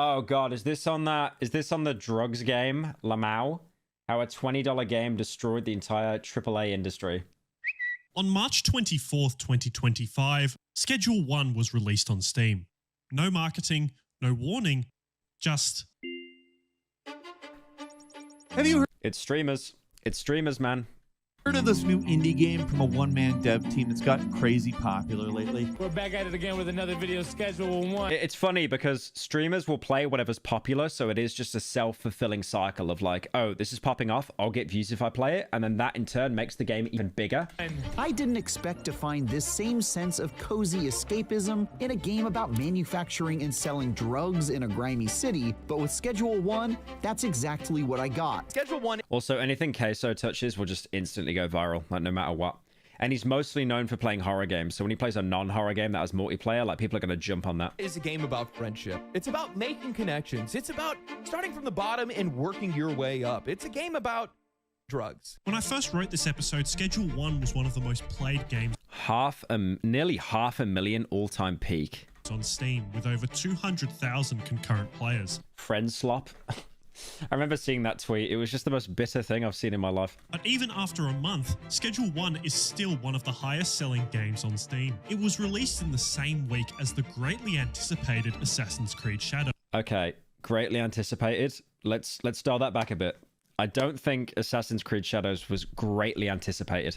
Oh god, is this on the drugs game, Lamau? How a $20 game destroyed the entire AAA industry. On March 24th, 2025, Schedule 1 was released on Steam. No marketing, no warning, just... Have you It's streamers. It's streamers, man. heard of this new indie game from a one-man dev team that's gotten crazy popular lately? We're back at it again with another video, Schedule 1. It's funny because streamers will play whatever's popular, so it is just a self-fulfilling cycle of like, oh, this is popping off, I'll get views if I play it, and then that in turn makes the game even bigger. I didn't expect to find this same sense of cozy escapism in a game about manufacturing and selling drugs in a grimy city, but with Schedule 1, that's exactly what I got. Schedule 1. Also, anything Queso touches will just instantly go viral, like no matter what. And he's mostly known for playing horror games, so when he plays a non-horror game that has multiplayer, like people are going to jump on that. Is a game about friendship. It's about making connections. It's about starting from the bottom and working your way up. It's a game about drugs. When I first wrote this episode, Schedule 1 was one of the most played games Nearly half a million all-time peak. on Steam, with over 200,000 concurrent players. Friend slop. I remember seeing that tweet. It was just the most bitter thing I've seen in my life. But even after a month, Schedule 1 is still one of the highest selling games on Steam. It was released in the same week as the greatly anticipated Assassin's Creed Shadows. Okay, greatly anticipated. Let's dial that back a bit. I don't think Assassin's Creed Shadows was greatly anticipated.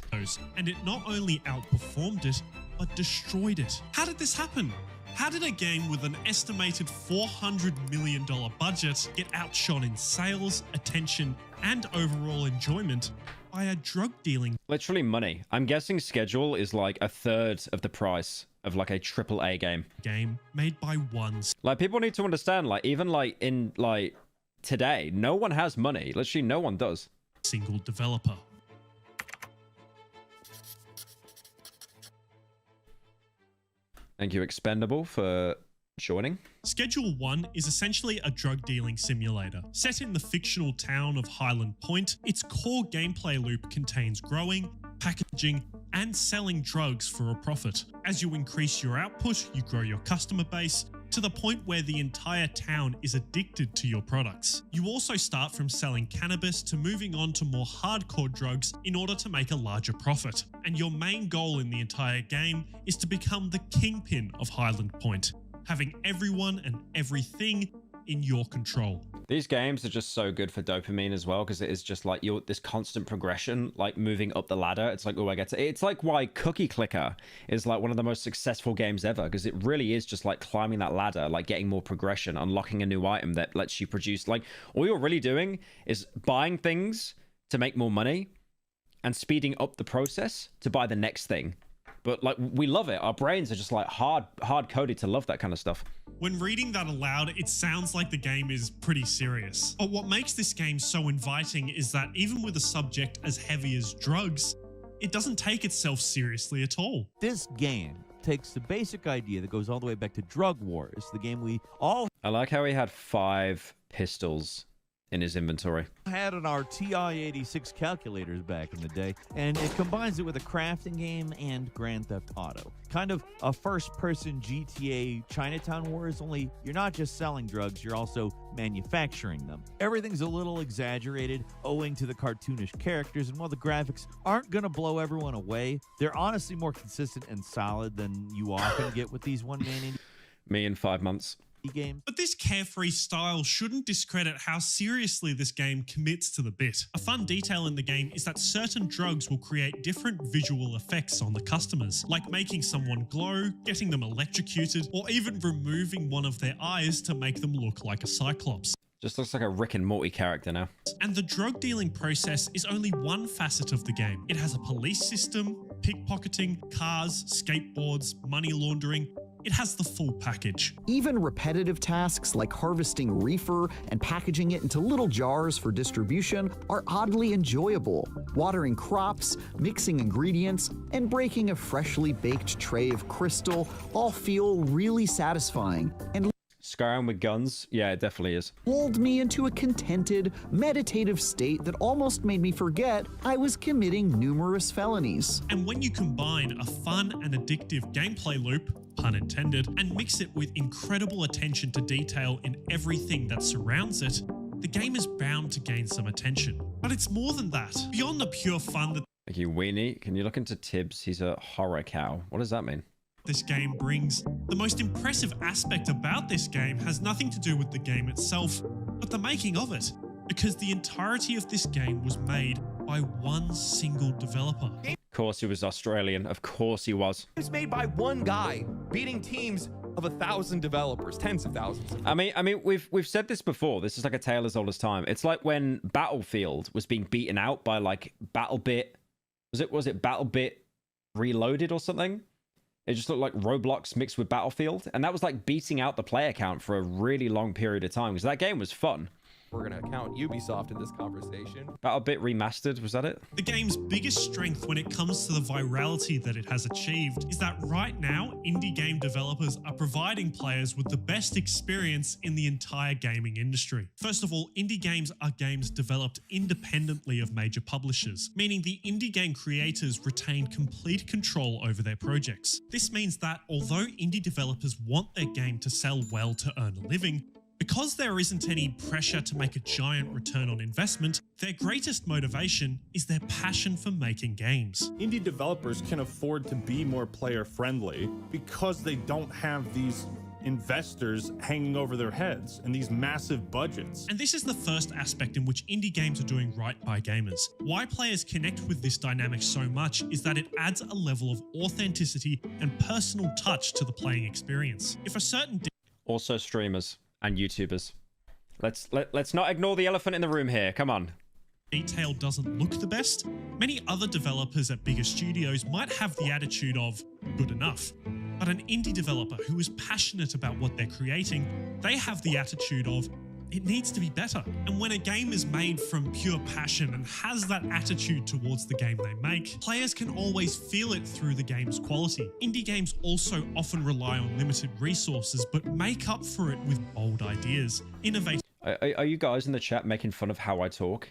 And it not only outperformed it, but destroyed it. How did this happen? How did a game with an estimated $400 million budget get outshone in sales, attention, and overall enjoyment by a drug dealing? Literally money. I'm guessing Schedule is like a third of the price of like a AAA game. Game made by one. Like people need to understand, like even like in like today, no one has money. Literally no one does. Single developer. Thank you, Expendable, for joining. Schedule 1 is essentially a drug dealing simulator. Set in the fictional town of Highland Point, its core gameplay loop contains growing, packaging, and selling drugs for a profit. As you increase your output, you grow your customer base to the point where the entire town is addicted to your products. You also start from selling cannabis to moving on to more hardcore drugs in order to make a larger profit. And your main goal in the entire game is to become the kingpin of Highland Point, having everyone and everything in your control. These games are just so good for dopamine as well, because it is just like this constant progression, like moving up the ladder. It's like, oh, I get to... It's like why Cookie Clicker is like one of the most successful games ever, because it really is just like climbing that ladder, like getting more progression, unlocking a new item that lets you produce. Like all you're really doing is buying things to make more money and speeding up the process to buy the next thing. But like we love it. Our brains are just like hard coded to love that kind of stuff. When reading that aloud, it sounds like the game is pretty serious. But what makes this game so inviting is that even with a subject as heavy as drugs, it doesn't take itself seriously at all. This game takes the basic idea that goes all the way back to Drug Wars, the game we all I like how he had 5 pistols in his inventory. had on our TI-86 calculators back in the day, and it combines it with a crafting game and Grand Theft Auto. Kind of a first-person GTA Chinatown Wars, only you're not just selling drugs, you're also manufacturing them. Everything's a little exaggerated owing to the cartoonish characters, and while the graphics aren't going to blow everyone away, they're honestly more consistent and solid than you often get with these one-man indie Me in 5 months. games. But this carefree style shouldn't discredit how seriously this game commits to the bit. A fun detail in the game is that certain drugs will create different visual effects on the customers, like making someone glow, getting them electrocuted, or even removing one of their eyes to make them look like a cyclops. Just looks like a Rick and Morty character now. And the drug dealing process is only one facet of the game. It has a police system, pickpocketing, cars, skateboards, money laundering. It has the full package. Even repetitive tasks like harvesting reefer and packaging it into little jars for distribution are oddly enjoyable. Watering crops, mixing ingredients, and breaking a freshly baked tray of crystal all feel really satisfying. And Skyrim with guns? Yeah, it definitely is. Lulled me into a contented, meditative state that almost made me forget I was committing numerous felonies. And when you combine a fun and addictive gameplay loop, pun intended, and mix it with incredible attention to detail in everything that surrounds it, the game is bound to gain some attention. But it's more than that. Beyond the pure fun that Thank you, Weenie. Can you look into Tibbs? He's a horror cow. What does that mean? this game brings, the most impressive aspect about this game has nothing to do with the game itself, but the making of it. Because the entirety of this game was made by one single developer. Of course he was Australian. Of course he was. It's made by one guy, beating teams of 1,000 developers, tens of thousands. I mean, we've said this before. This is like a tale as old as time. It's like when Battlefield was being beaten out by like BattleBit. Was it BattleBit Reloaded or something? It just looked like Roblox mixed with Battlefield, and that was like beating out the player count for a really long period of time because that game was fun. We're going to count Ubisoft in this conversation. BattleBit Remastered, was that it? The game's biggest strength when it comes to the virality that it has achieved is that right now, indie game developers are providing players with the best experience in the entire gaming industry. First of all, indie games are games developed independently of major publishers, meaning the indie game creators retain complete control over their projects. This means that although indie developers want their game to sell well to earn a living, because there isn't any pressure to make a giant return on investment, their greatest motivation is their passion for making games. Indie developers can afford to be more player friendly because they don't have these investors hanging over their heads and these massive budgets. And this is the first aspect in which indie games are doing right by gamers. Why players connect with this dynamic so much is that it adds a level of authenticity and personal touch to the playing experience. If a certain Also streamers and YouTubers. Let's not ignore the elephant in the room here. Come on. detail doesn't look the best, many other developers at bigger studios might have the attitude of good enough. But an indie developer who is passionate about what they're creating, they have the attitude of it needs to be better. And when a game is made from pure passion and has that attitude towards the game they make, players can always feel it through the game's quality. Indie games also often rely on limited resources, but make up for it with bold ideas, innovative. Are you guys in the chat making fun of how I talk?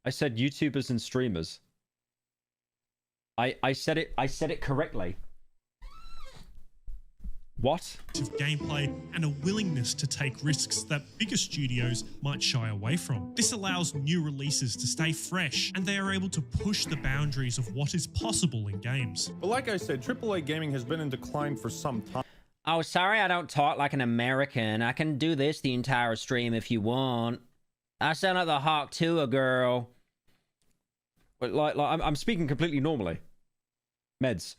I said YouTubers and streamers. I said it correctly. What? Gameplay and a willingness to take risks that bigger studios might shy away from. This allows new releases to stay fresh, and they are able to push the boundaries of what is possible in games. But like I said, AAA gaming has been in decline for some time. Oh, sorry I don't talk like an American. I can do this the entire stream if you want. I sound like the Hawk Tuah girl. But like I'm speaking completely normally. Meds.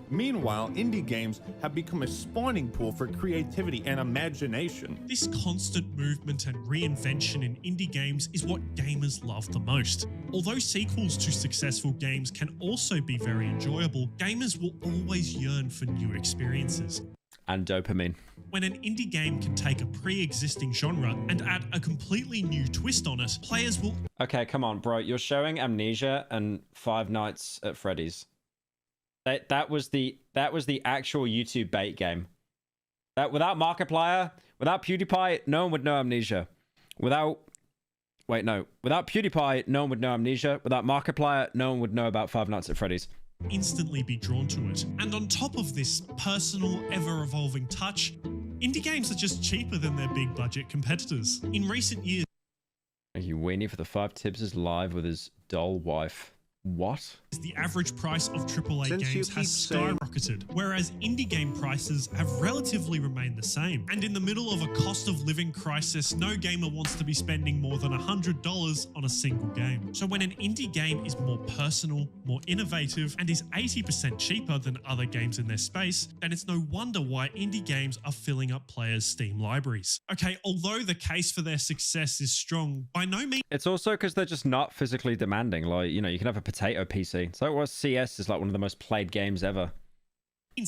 Meanwhile, indie games have become a spawning pool for creativity and imagination. This constant movement and reinvention in indie games is what gamers love the most. Although sequels to successful games can also be very enjoyable, gamers will always yearn for new experiences. And dopamine. When an indie game can take a pre-existing genre and add a completely new twist on it, players will... Okay, come on, bro. You're showing Amnesia and Five Nights at Freddy's. That was the actual YouTube bait game. That without Markiplier, without PewDiePie, no one would know Amnesia. Without PewDiePie, no one would know Amnesia. Without Markiplier, no one would know about Five Nights at Freddy's. Instantly be drawn to it. And on top of this personal, ever-evolving touch, indie games are just cheaper than their big budget competitors. In recent years, Thank you, Weenie, for the 5 tips. Is live with his doll wife. What? The average price of AAA games has skyrocketed, whereas indie game prices have relatively remained the same. And in the middle of a cost of living crisis, no gamer wants to be spending more than $100 on a single game. So when an indie game is more personal, more innovative, and is 80% cheaper than other games in their space, then it's no wonder why indie games are filling up players' Steam libraries. Okay, although the case for their success is strong, by no means... It's also because they're just not physically demanding. Like, you know, you can have a potato PC. So it was CS is like one of the most played games ever.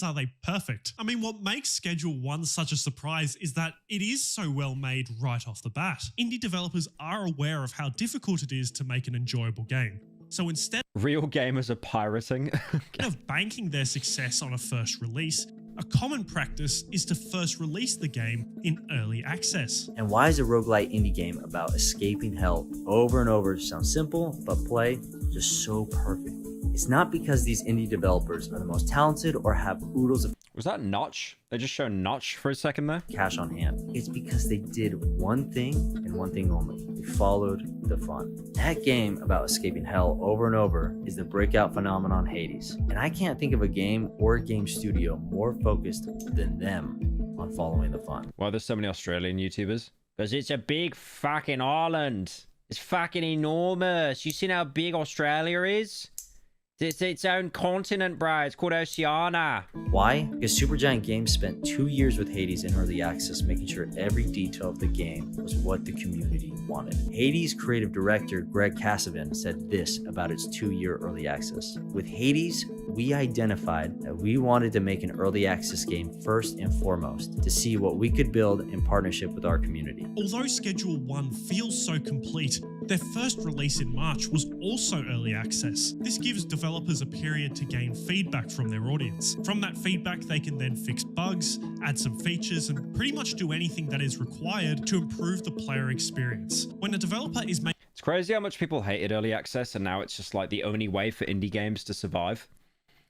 Are they perfect? I mean, what makes Schedule 1 such a surprise is that it is so well made right off the bat. Indie developers are aware of how difficult it is to make an enjoyable game. So instead Real gamers are pirating. of banking their success on a first release, A common practice is to first release the game in early access. And why is a roguelite indie game about escaping hell over and over sound simple, but play just so perfectly? It's not because these indie developers are the most talented or have oodles of Was that Notch? They just showed Notch for a second there. cash on hand. It's because they did one thing and one thing only. They followed the fun. That game about escaping hell over and over is the breakout phenomenon Hades. And I can't think of a game or a game studio more focused than them on following the fun. Why there's so many Australian YouTubers? Because it's a big fucking island. It's fucking enormous. You seen how big Australia is? It's its own continent, bro. It's called Oceania. Why? Because Supergiant Games spent 2 years with Hades in early access, making sure every detail of the game was what the community wanted. Hades creative director Greg Kasavin said this about its 2-year early access. With Hades, we identified that we wanted to make an early access game first and foremost, to see what we could build in partnership with our community. Although Schedule 1 feels so complete, their first release in March was also early access. This gives developers a period to gain feedback from their audience. From that feedback, they can then fix bugs, add some features, and pretty much do anything that is required to improve the player experience. When a developer is making It's crazy how much people hated early access, and now it's just like the only way for indie games to survive.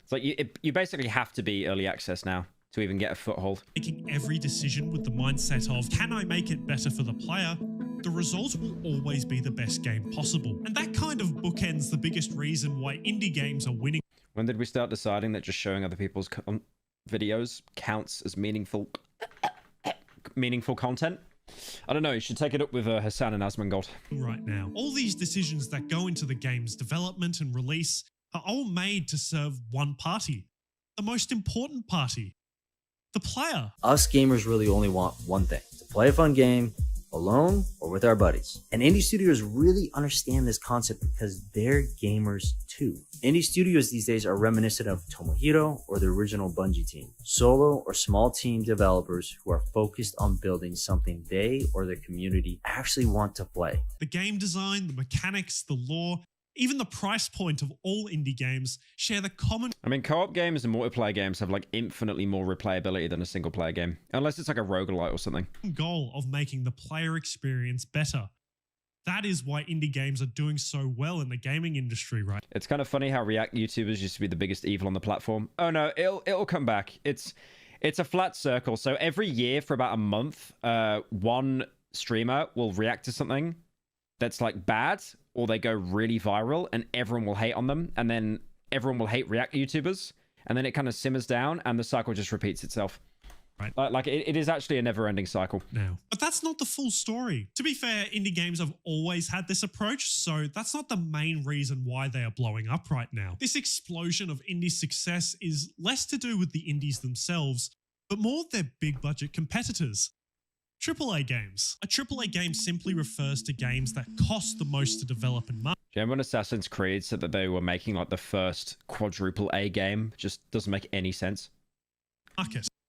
It's like you basically have to be early access now to even get a foothold. every decision with the mindset of, can I make it better for the player? The result will always be the best game possible. And that kind of bookends the biggest reason why indie games are winning. When did we start deciding that just showing other people's videos counts as meaningful content? I don't know. You should take it up with Hassan and Asmongold. Right now, all these decisions that go into the game's development and release are all made to serve one party, the most important party, the player. Us gamers really only want one thing: to play a fun game, alone or with our buddies. And indie studios really understand this concept because they're gamers too. Indie studios these days are reminiscent of Tomohiro or the original Bungie team. Solo or small team developers who are focused on building something they or their community actually want to play. The game design, the mechanics, the lore, even the price point of all indie games share the common... I mean, co-op games and multiplayer games have like infinitely more replayability than a single player game. Unless it's like a roguelite or something. Goal of making the player experience better. That is why indie games are doing so well in the gaming industry, right? It's kind of funny how React YouTubers used to be the biggest evil on the platform. Oh no, it'll come back. It's a flat circle. So every year for about a month, one streamer will react to something that's like bad, or they go really viral and everyone will hate on them, and then everyone will hate React YouTubers, and then it kind of simmers down and the cycle just repeats itself. Right. Like it is actually a never-ending cycle. Now, but that's not the full story. To be fair, indie games have always had this approach, so that's not the main reason why they are blowing up right now. This explosion of indie success is less to do with the indies themselves, but more their big budget competitors. AAA games. A AAA game simply refers to games that cost the most to develop and market. Do you remember when Assassin's Creed said that they were making like the first quadruple A game? Just doesn't make any sense.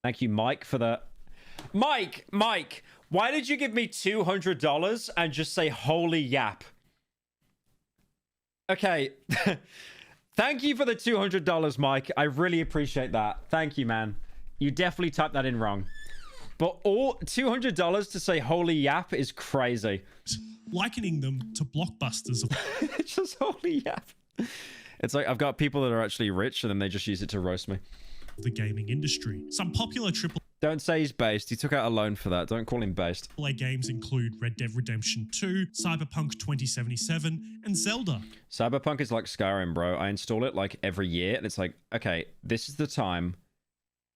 Thank you, Mike, for the... Mike, why did you give me $200 and just say holy yap? Okay. Thank you for the $200, Mike. I really appreciate that. Thank you, man. You definitely typed that in wrong. But all $200 to say holy yap is crazy. Likening them to blockbusters. It's just holy yap. It's like I've got people that are actually rich and then they just use it to roast me. The gaming industry. Some popular Don't say he's based. He took out a loan for that. Don't call him based. AAA games include Red Dead Redemption 2, Cyberpunk 2077, and Zelda. Cyberpunk is like Skyrim, bro. I install it like every year and it's like, okay, this is the time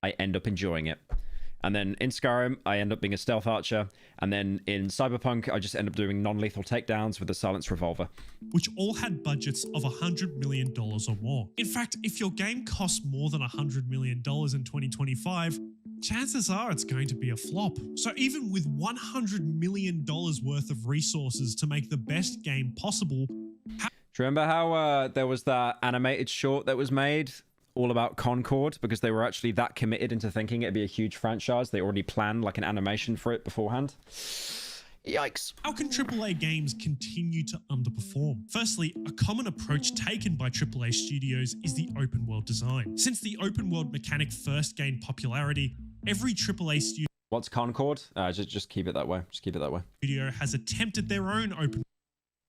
I end up enjoying it. And then in Skyrim, I end up being a stealth archer. And then in Cyberpunk, I just end up doing non-lethal takedowns with a silenced revolver. Which all had budgets of $100 million or more. In fact, if your game costs more than $100 million in 2025, chances are it's going to be a flop. So even with $100 million worth of resources to make the best game possible... Do you remember how there was that animated short that was made all about Concord, because they were actually that committed into thinking it'd be a huge franchise? They already planned like an animation for it beforehand. Yikes. How can AAA games continue to underperform? Firstly, a common approach taken by AAA studios is the open world design. Since the open world mechanic first gained popularity, every AAA What's Concord? Just keep it that way. Just keep it that way. studio has attempted their own open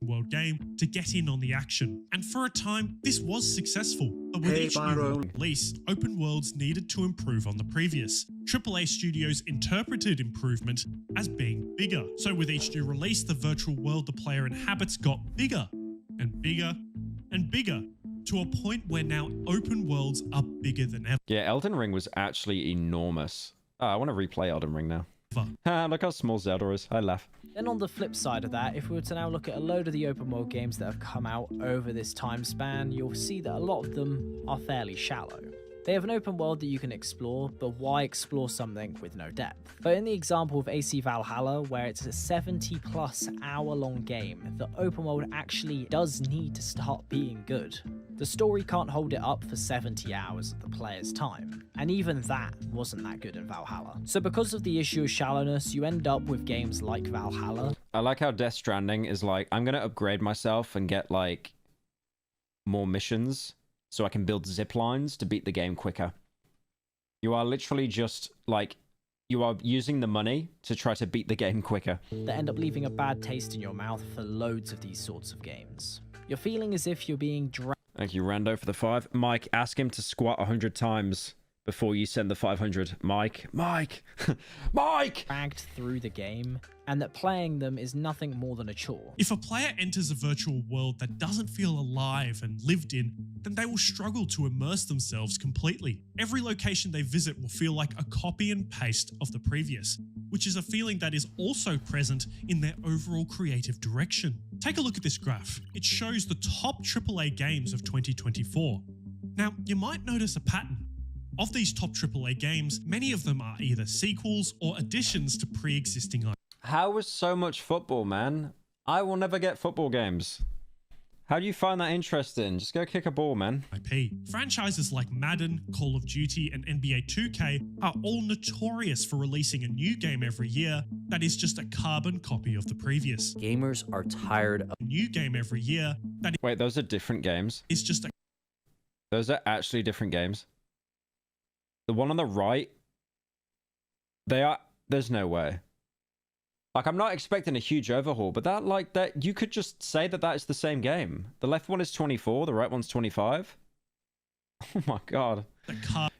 world game to get in on the action. And for a time, this was successful. But with each new release, open worlds needed to improve on the previous. AAA studios interpreted improvement as being bigger. So with each new release, the virtual world the player inhabits got bigger and bigger and bigger, to a point where now open worlds are bigger than ever. Yeah, Elden Ring was actually enormous. Oh, I want to replay Elden Ring now. Look how small Zelda is. I laugh. Then on the flip side of that, if we were to now look at a load of the open world games that have come out over this time span, you'll see that a lot of them are fairly shallow. They have an open world that you can explore, but why explore something with no depth? But in the example of AC Valhalla, where it's a 70+ hour-long game, the open world actually does need to start being good. The story can't hold it up for 70 hours of the player's time, and even that wasn't that good in Valhalla. So because of the issue of shallowness, you end up with games like Valhalla. I like how Death Stranding is like, I'm going to upgrade myself and get like more missions so I can build zip lines to beat the game quicker. You are literally just like, you are using the money to try to beat the game quicker. That end up leaving a bad taste in your mouth for loads of these sorts of games. You're feeling as if you're being dragged. Thank you, Rando, for the 5. Mike, ask him to squat 100 times before you send the 500. Mike! Mike! through the game, and that playing them is nothing more than a chore. If a player enters a virtual world that doesn't feel alive and lived in, then they will struggle to immerse themselves completely. Every location they visit will feel like a copy and paste of the previous, which is a feeling that is also present in their overall creative direction. Take a look at this graph. It shows the top AAA games of 2024. Now, you might notice a pattern. Of these top AAA games, many of them are either sequels or additions to pre-existing IPs. How was so much football, man? I will never get football games. How do you find that interesting? Just go kick a ball, man. Franchises like Madden, Call of Duty, and NBA 2K are all notorious for releasing a new game every year that is just a carbon copy of the previous. Gamers are tired of A new game every year that Wait, those are different games? is just a Those are actually different games. The one on the right, there's no way. Like, I'm not expecting a huge overhaul, but that you could just say that is the same game. The left one is 24, the right one's 25. Oh my god.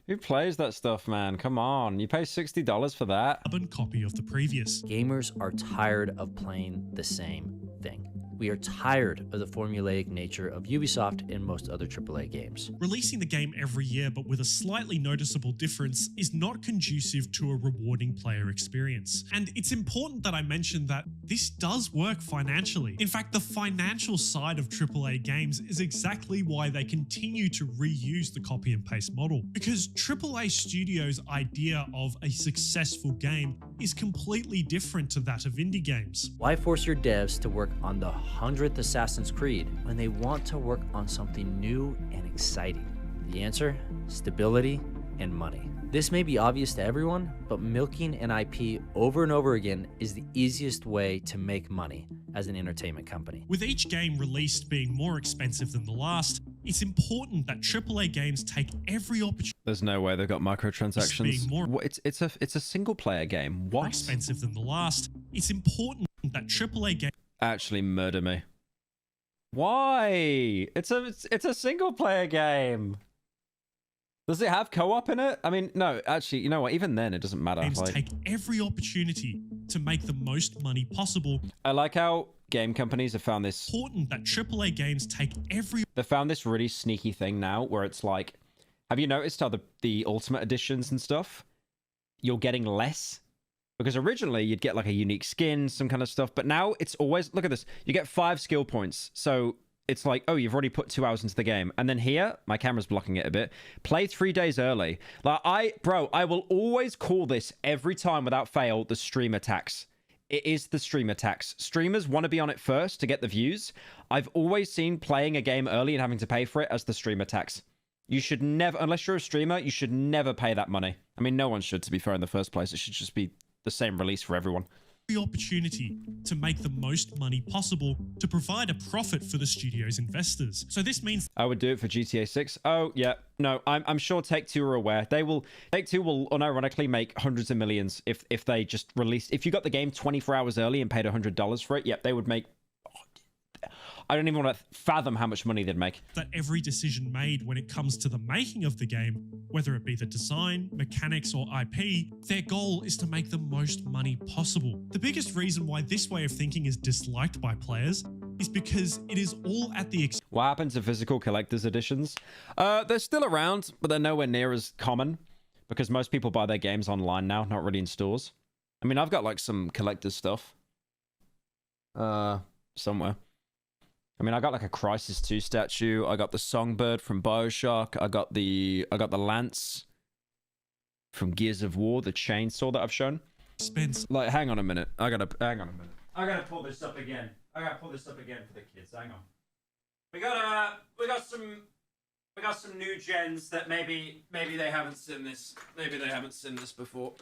Who plays that stuff, man? Come on. You pay $60 for that. carbon copy of the previous. Gamers are tired of playing the same thing. We are tired of the formulaic nature of Ubisoft and most other AAA games. Releasing the game every year but with a slightly noticeable difference is not conducive to a rewarding player experience. And it's important that I mention that this does work financially. In fact, the financial side of AAA games is exactly why they continue to reuse the copy and paste model. Because AAA studios' idea of a successful game is completely different to that of indie games. Why force your devs to work on the 100th Assassin's Creed when they want to work on something new and exciting? The answer? Stability and money. This may be obvious to everyone, but milking an IP over and over again is the easiest way to make money as an entertainment company. With each game released being more expensive than the last, it's important that AAA games take every opportunity. There's no way they've got microtransactions. It's a single player game. What? More expensive than the last. It's important that AAA games Actually murder me. Why? It's a single player game. Does it have co-op in it? I mean, no, actually, you know what? Even then, it doesn't matter. take every opportunity to make the most money possible. I like how game companies have found this. Important that AAA games take every. They found this really sneaky thing now, where it's like, have you noticed how the Ultimate Editions and stuff, you're getting less? Because originally you'd get like a unique skin, some kind of stuff, but now it's always, look at this, you get 5 skill points. So it's like, oh, you've already put 2 hours into the game. And then here, my camera's blocking it a bit, play 3 days early. Like, I will always call this every time without fail the streamer tax. It is the streamer tax. Streamers want to be on it first to get the views. I've always seen playing a game early and having to pay for it as the streamer tax. You should never, unless you're a streamer, you should never pay that money. I mean, no one should, to be fair, in the first place. It should just be the same release for everyone. opportunity to make the most money possible to provide a profit for the studio's investors. So this means I would do it for GTA 6. Oh yeah, no, I'm sure Take-Two are aware. Take-Two will unironically make hundreds of millions if they just released. If you got the game 24 hours early and paid $100 for it, yep, they would make. I don't even want to fathom how much money they'd make. that every decision made when it comes to the making of the game, whether it be the design, mechanics, or IP, their goal is to make the most money possible. The biggest reason why this way of thinking is disliked by players is because it is all at the expense What happened to physical collector's editions? They're still around, but they're nowhere near as common because most people buy their games online now, not really in stores. I mean, I've got like some collector's stuff somewhere. I mean, I got like a Crisis 2 statue. I got the Songbird from BioShock. I got the Lance from Gears of War, the chainsaw that I've shown. Like, hang on a minute. I gotta pull this up again. For the kids. Hang on. We got some new gens that maybe they haven't seen this. Maybe they haven't seen this before.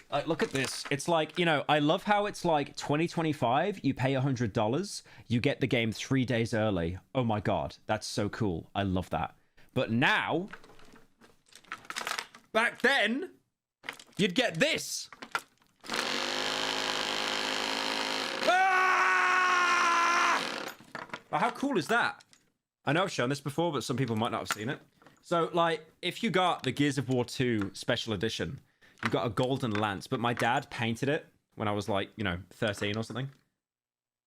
Like, look at this. It's like, you know, I love how it's like 2025, you pay $100, you get the game 3 days early. Oh my god, that's so cool. I love that. But now, back then, you'd get this. Ah! Well, how cool is that? I know I've shown this before, but some people might not have seen it. So, like, if you got the Gears of War 2 Special Edition, you got a golden lance, but my dad painted it when I was like, you know, 13 or something.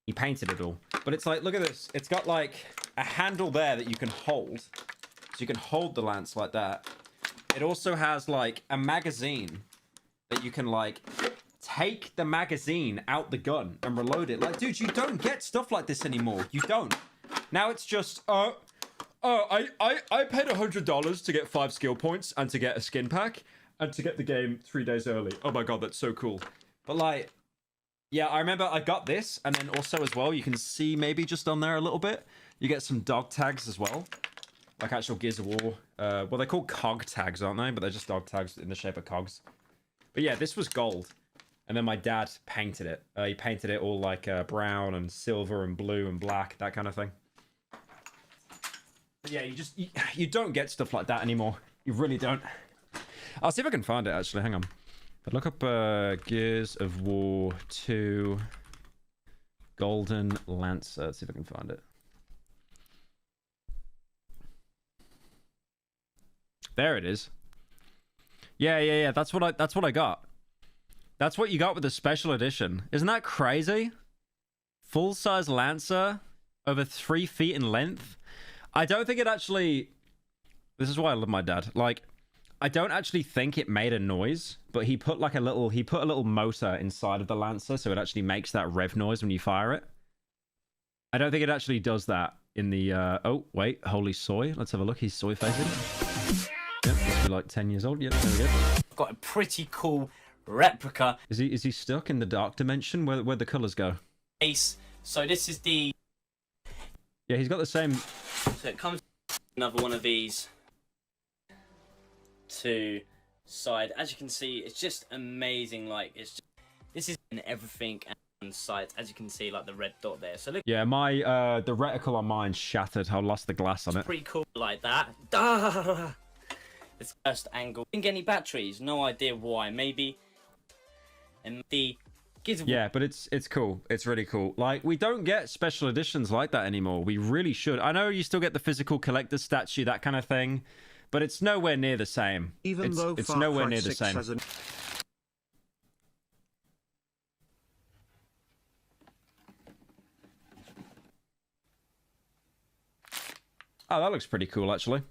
He painted it all. But it's like, look at this. It's got like a handle there that you can hold. So you can hold the lance like that. It also has like a magazine that you can like take the magazine out the gun and reload it. Like, dude, you don't get stuff like this anymore. You don't. Now it's just, I paid $100 to get 5 skill points and to get a skin pack. And to get the game 3 days early. Oh my god, that's so cool. But like, yeah, I remember I got this, and then also as well, you can see maybe just on there a little bit, you get some dog tags as well. Like actual Gears of War. Well, they're called cog tags, aren't they? But they're just dog tags in the shape of cogs. But yeah, this was gold. And then my dad painted it. He painted it all like brown and silver and blue and black, that kind of thing. But yeah, you don't get stuff like that anymore. You really don't. I'll see if I can find it, actually. Hang on. But look up Gears of War 2 Golden Lancer. Let's see if I can find it. There it is. Yeah. That's what I got. That's what you got with the special edition. Isn't that crazy? Full-size Lancer over 3 feet in length. I don't think it actually... This is why I love my dad. Like, I don't actually think it made a noise, but he put a little motor inside of the Lancer, so it actually makes that rev noise when you fire it. I don't think it actually does that in the oh wait, holy soy. Let's have a look. He's soy facing. Yep, must be like 10 years old. Yep, there we go. Got a pretty cool replica. Is he stuck in the dark dimension where the colors go? Ace. So this is the... Yeah, he's got the same... So it comes another one of these to side. As you can see, it's just amazing. Like, it's just, this is in everything and sides. As you can see, like the red dot there. So look. Yeah, my the reticle on mine shattered. I lost the glass on it. Pretty cool, like that. It's first angle. Didn't get any batteries. No idea why. Maybe. And the yeah, but it's cool. It's really cool. Like, we don't get special editions like that anymore. We really should. I know you still get the physical collector's statue, that kind of thing, but it's nowhere near the same. Even though it's nowhere near the 6 same. has Oh, that looks pretty cool, actually.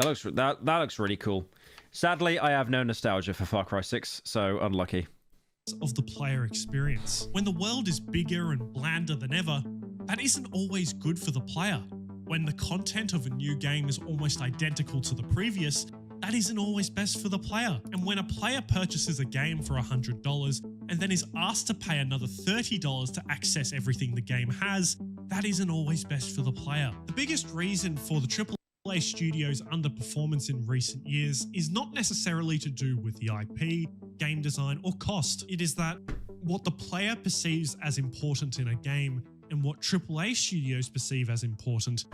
That looks really cool. Sadly, I have no nostalgia for Far Cry 6, so unlucky. Of the player experience. When the world is bigger and blander than ever, that isn't always good for the player. When the content of a new game is almost identical to the previous, that isn't always best for the player. And when a player purchases a game for $100 and then is asked to pay another $30 to access everything the game has, that isn't always best for the player. The biggest reason for the AAA AAA Studios' underperformance in recent years is not necessarily to do with the IP, game design, or cost. It is that what the player perceives as important in a game and what AAA studios perceive as important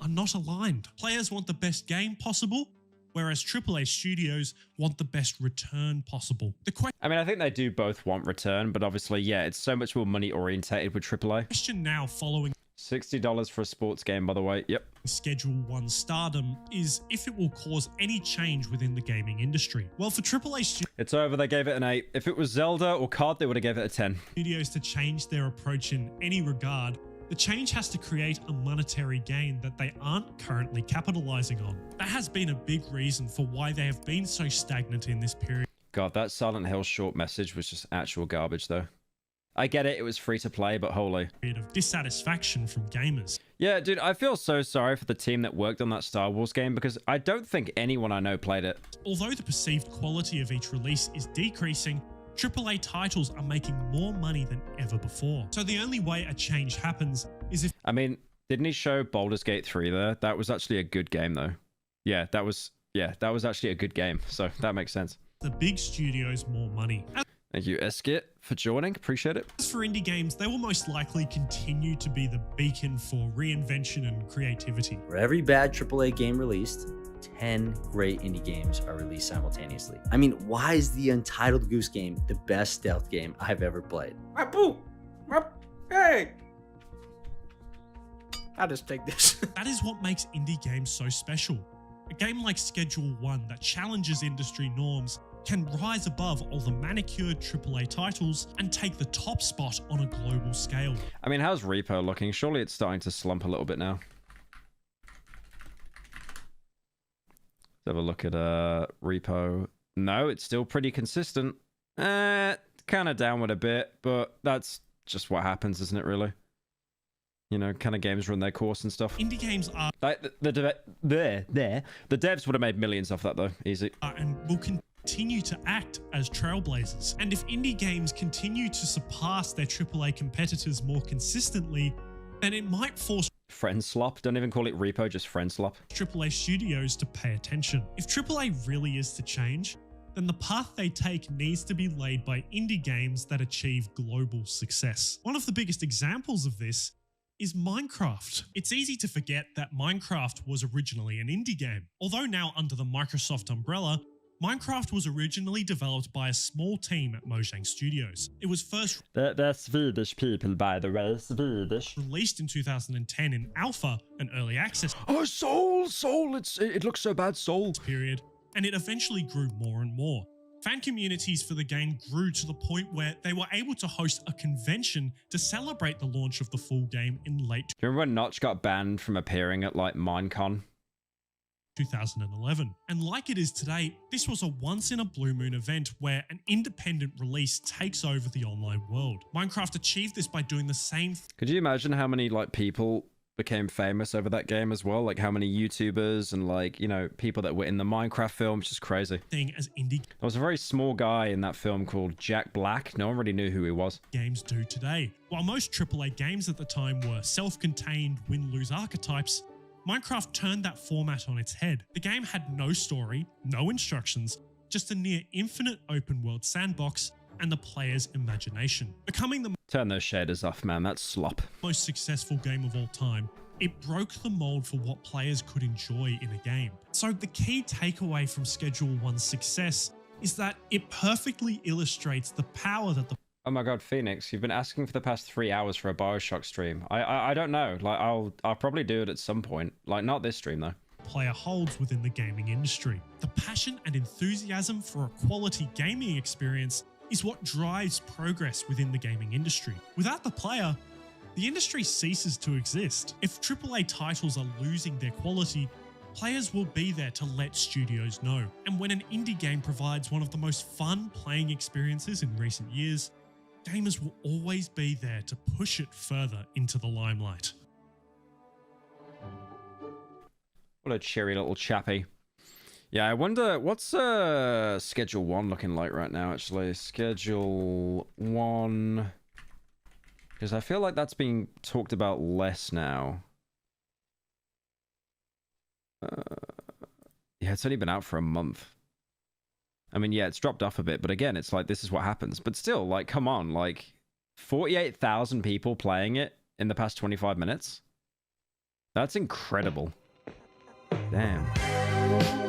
are not aligned. Players want the best game possible, whereas AAA studios want the best return possible. I mean, I think they do both want return, but obviously, yeah, it's so much more money orientated with AAA. Question now following $60 for a sports game, by the way. Yep. Schedule 1 stardom is if it will cause any change within the gaming industry. Well, for AAA it's over. They gave it an 8. If it was Zelda or COD, they would have gave it a 10. Studios to change their approach in any regard, the change has to create a monetary gain that they aren't currently capitalizing on. That has been a big reason for why they have been so stagnant in this period. God, that Silent Hill short message was just actual garbage, though. I get it, it was free to play, but holy. Of dissatisfaction from gamers. Yeah, dude, I feel so sorry for the team that worked on that Star Wars game because I don't think anyone I know played it. Although the perceived quality of each release is decreasing, AAA titles are making more money than ever before. So the only way a change happens is if... I mean, didn't he show Baldur's Gate 3 there? That was actually a good game, though. Yeah, that was actually a good game, so that makes sense. The big studios more money. Thank you, Eskit, for joining. Appreciate it. As for indie games, they will most likely continue to be the beacon for reinvention and creativity. For every bad AAA game released, 10 great indie games are released simultaneously. I mean, why is the Untitled Goose Game the best stealth game I've ever played? Hey! I'll just take this. That is what makes indie games so special. A game like Schedule 1 that challenges industry norms can rise above all the manicured AAA titles and take the top spot on a global scale. I mean, how's Repo looking? Surely it's starting to slump a little bit now. Let's have a look at Repo. No, it's still pretty consistent. Kind of downward a bit, but that's just what happens, isn't it, really? You know, kind of games run their course and stuff. Indie games are... Like, the devs would have made millions off that, though. Easy. And will continue to act as trailblazers. And if indie games continue to surpass their AAA competitors more consistently, then it might force friend slop. Don't even call it Repo, just friend slop. AAA studios to pay attention. If AAA really is to change, then the path they take needs to be laid by indie games that achieve global success. One of the biggest examples of this is Minecraft. It's easy to forget that Minecraft was originally an indie game. Although now under the Microsoft umbrella, Minecraft was originally developed by a small team at Mojang Studios. It was first They're Swedish people, by the way. Swedish. released in 2010 in alpha and early access Oh, Soul! It looks so bad, Soul. period, and it eventually grew more and more. Fan communities for the game grew to the point where they were able to host a convention to celebrate the launch of the full game in late Do you remember when Notch got banned from appearing at, like, Minecon? 2011. And like it is today, this was a once-in-a-blue-moon event where an independent release takes over the online world. Minecraft achieved this by doing the same Could you imagine how many, like, people became famous over that game as well? Like, how many YouTubers and, like, you know, people that were in the Minecraft film? It's just crazy. thing as indie There was a very small guy in that film called Jack Black. No one really knew who he was. games do today. While most AAA games at the time were self-contained win-lose archetypes, Minecraft turned that format on its head. The game had no story, no instructions, just a near infinite open world sandbox and the player's imagination. Becoming the Turn those shaders off, man. That's slop. most successful game of all time, it broke the mold for what players could enjoy in a game. So the key takeaway from Schedule 1's success is that it perfectly illustrates the power that the Oh my god, Phoenix, you've been asking for the past 3 hours for a Bioshock stream. I don't know. Like, I'll probably do it at some point. Like, not this stream, though. player holds within the gaming industry. The passion and enthusiasm for a quality gaming experience is what drives progress within the gaming industry. Without the player, the industry ceases to exist. If AAA titles are losing their quality, players will be there to let studios know. And when an indie game provides one of the most fun playing experiences in recent years, gamers will always be there to push it further into the limelight. What a cheery little chappy. Yeah, I wonder, what's Schedule 1 looking like right now, actually? Schedule 1... Because I feel like that's being talked about less now. Yeah, it's only been out for a month. I mean, yeah, it's dropped off a bit, but again, it's like, this is what happens. But still, like, come on, like, 48,000 people playing it in the past 25 minutes? That's incredible. Damn.